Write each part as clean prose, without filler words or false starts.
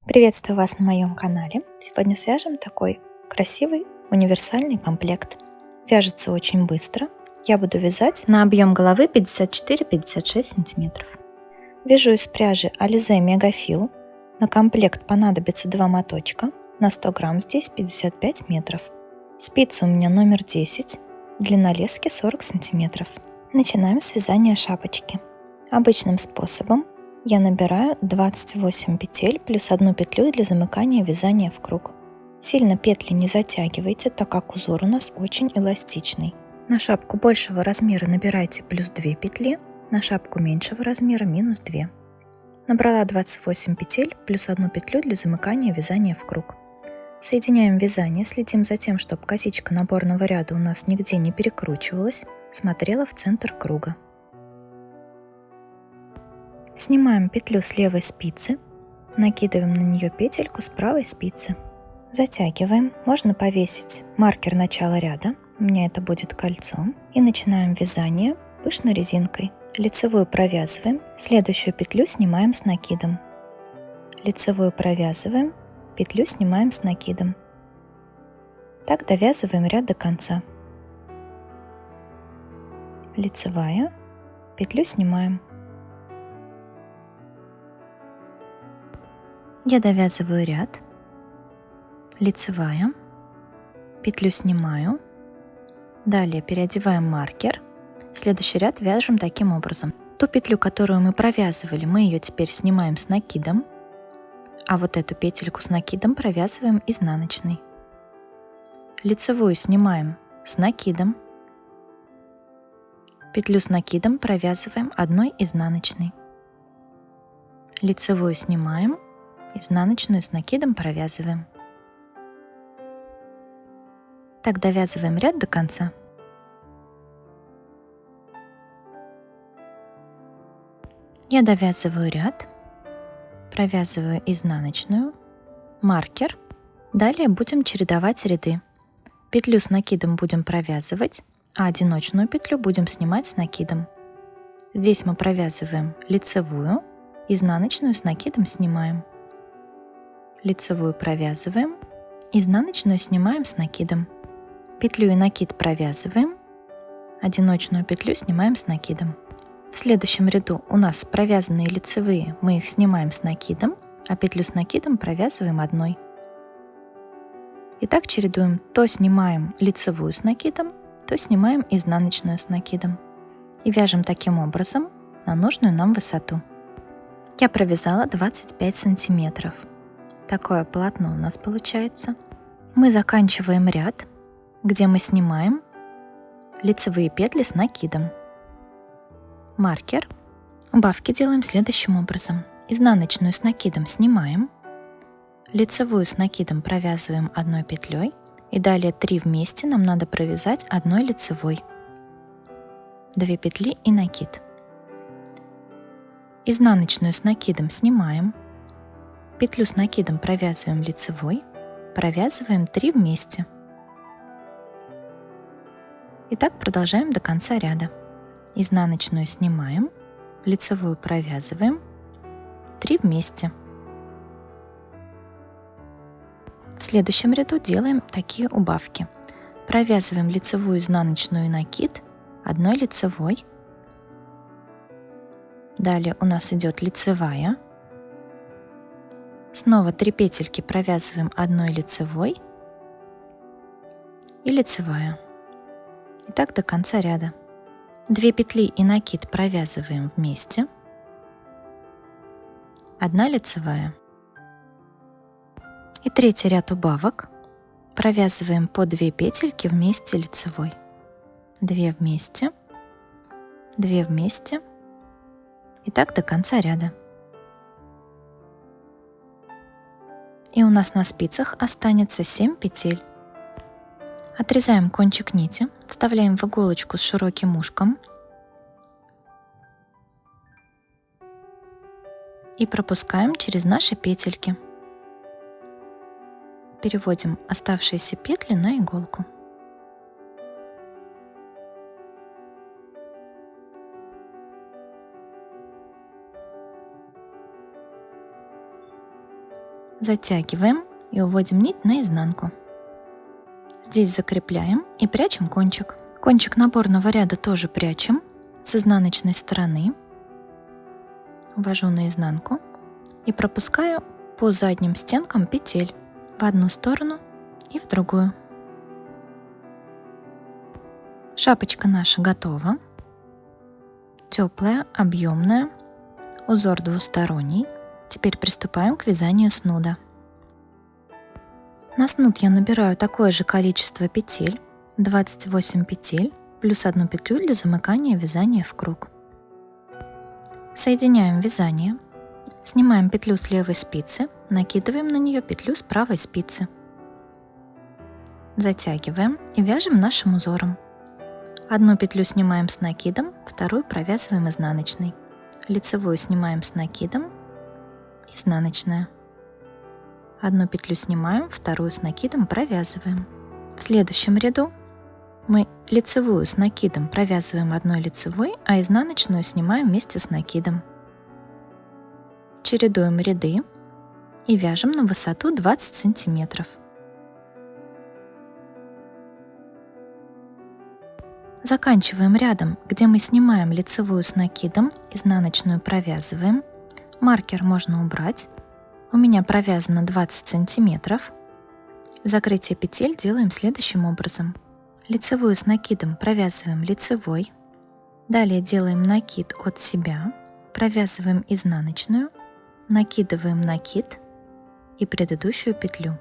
Приветствую вас на моем канале. Сегодня свяжем такой красивый универсальный комплект. Вяжется очень быстро. Я буду вязать на объем головы 54-56 сантиметров. Вяжу из пряжи Alize Мегафил. На комплект понадобится 2 моточка. На 100 грамм здесь 55 метров. Спицы у меня номер 10. Длина лески 40 сантиметров. Начинаем с вязания шапочки. Обычным способом я набираю 28 петель плюс 1 петлю для замыкания вязания в круг. Сильно петли не затягивайте, так как узор у нас очень эластичный. На шапку большего размера набирайте плюс 2 петли, на шапку меньшего размера минус 2. Набрала 28 петель плюс 1 петлю для замыкания вязания в круг. Соединяем вязание, следим за тем, чтобы косичка наборного ряда у нас нигде не перекручивалась, смотрела в центр круга. Снимаем петлю с левой спицы, накидываем на нее петельку с правой спицы. Затягиваем, можно повесить маркер начала ряда, у меня это будет кольцо, и начинаем вязание пышной резинкой. Лицевую провязываем, следующую петлю снимаем с накидом. Лицевую провязываем, петлю снимаем с накидом. Так довязываем ряд до конца. Лицевая, петлю снимаем. Я довязываю ряд, лицевая, петлю снимаю, далее переодеваем маркер, следующий ряд вяжем таким образом. Ту петлю, которую мы провязывали, мы ее теперь снимаем с накидом, а вот эту петельку с накидом провязываем изнаночной. Лицевую снимаем с накидом, петлю с накидом провязываем одной изнаночной. Лицевую снимаем, изнаночную с накидом провязываем. Так довязываем ряд до конца. Я довязываю ряд, провязываю изнаночную, маркер. Далее будем чередовать ряды. Петлю с накидом будем провязывать, а одиночную петлю будем снимать с накидом. Здесь мы провязываем лицевую, изнаночную с накидом снимаем. Лицевую провязываем, изнаночную снимаем с накидом. Петлю и накид провязываем, одиночную петлю снимаем с накидом. В следующем ряду у нас провязанные лицевые, мы их снимаем с накидом, а петлю с накидом провязываем одной. И так чередуем, то снимаем лицевую с накидом, то снимаем изнаночную с накидом. И вяжем таким образом на нужную нам высоту. Я провязала 25 сантиметров. Такое полотно у нас получается. Мы заканчиваем ряд, где мы снимаем лицевые петли с накидом. Маркер. Убавки делаем следующим образом. Изнаночную с накидом снимаем, лицевую с накидом провязываем одной петлей, и далее 3 вместе нам надо провязать одной лицевой. 2 петли и накид. Изнаночную с накидом снимаем, петлю с накидом провязываем лицевой, провязываем 3 вместе. И так продолжаем до конца ряда. Изнаночную снимаем, лицевую провязываем, 3 вместе. В следующем ряду делаем такие убавки. Провязываем лицевую, изнаночную и накид одной лицевой. Далее у нас идет лицевая. Снова 3 петельки провязываем одной лицевой и лицевая. И так до конца ряда. 2 петли и накид провязываем вместе. 1 лицевая. И третий ряд убавок. Провязываем по 2 петельки вместе лицевой. 2 вместе, 2 вместе. И так до конца ряда. И у нас на спицах останется 7 петель. Отрезаем кончик нити, вставляем в иголочку с широким ушком и пропускаем через наши петельки. Переводим оставшиеся петли на иголку. Затягиваем и уводим нить наизнанку. Здесь закрепляем и прячем кончик. Кончик наборного ряда тоже прячем с изнаночной стороны. Увожу наизнанку и пропускаю по задним стенкам петель в одну сторону и в другую. Шапочка наша готова. Теплая, объемная, узор двусторонний. Теперь приступаем к вязанию снуда. На снуд я набираю такое же количество петель, 28 петель, плюс 1 петлю для замыкания вязания в круг. Соединяем вязание, снимаем петлю с левой спицы, накидываем на нее петлю с правой спицы. Затягиваем и вяжем нашим узором. Одну петлю снимаем с накидом, вторую провязываем изнаночной. Лицевую снимаем с накидом, изнаночная. Одну петлю снимаем, вторую с накидом провязываем. В следующем ряду мы лицевую с накидом провязываем одной лицевой, а изнаночную снимаем вместе с накидом. Чередуем ряды и вяжем на высоту 20 сантиметров. Заканчиваем рядом, где мы снимаем лицевую с накидом, изнаночную провязываем. Маркер можно убрать. У меня провязано 20 сантиметров. Закрытие петель делаем следующим образом. Лицевую с накидом провязываем лицевой. Далее делаем накид от себя, провязываем изнаночную, накидываем накид и предыдущую петлю.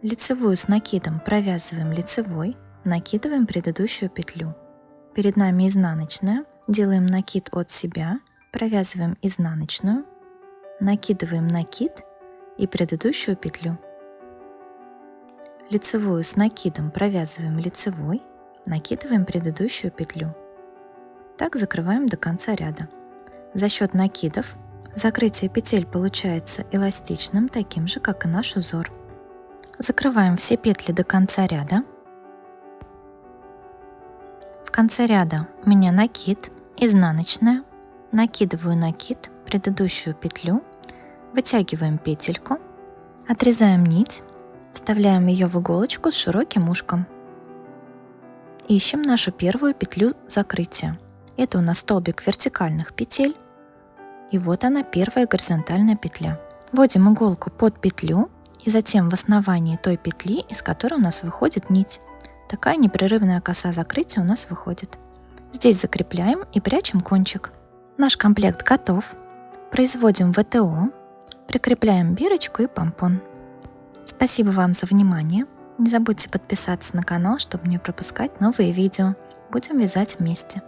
Лицевую с накидом провязываем лицевой, накидываем предыдущую петлю. Перед нами изнаночная, делаем накид от себя, провязываем изнаночную, накидываем накид и предыдущую петлю. Лицевую с накидом провязываем лицевой, накидываем предыдущую петлю. Так закрываем до конца ряда. За счет накидов закрытие петель получается эластичным, таким же, как и наш узор. Закрываем все петли до конца ряда. В конце ряда у меня накид, изнаночная, накидываю накид, предыдущую петлю, вытягиваем петельку, отрезаем нить, вставляем ее в иголочку с широким ушком. Ищем нашу первую петлю закрытия. Это у нас столбик вертикальных петель. И вот она, первая горизонтальная петля. Вводим иголку под петлю и затем в основании той петли, из которой у нас выходит нить. Такая непрерывная коса закрытия у нас выходит. Здесь закрепляем и прячем кончик. Наш комплект готов. Производим ВТО, прикрепляем бирочку и помпон. Спасибо вам за внимание. Не забудьте подписаться на канал, чтобы не пропускать новые видео. Будем вязать вместе.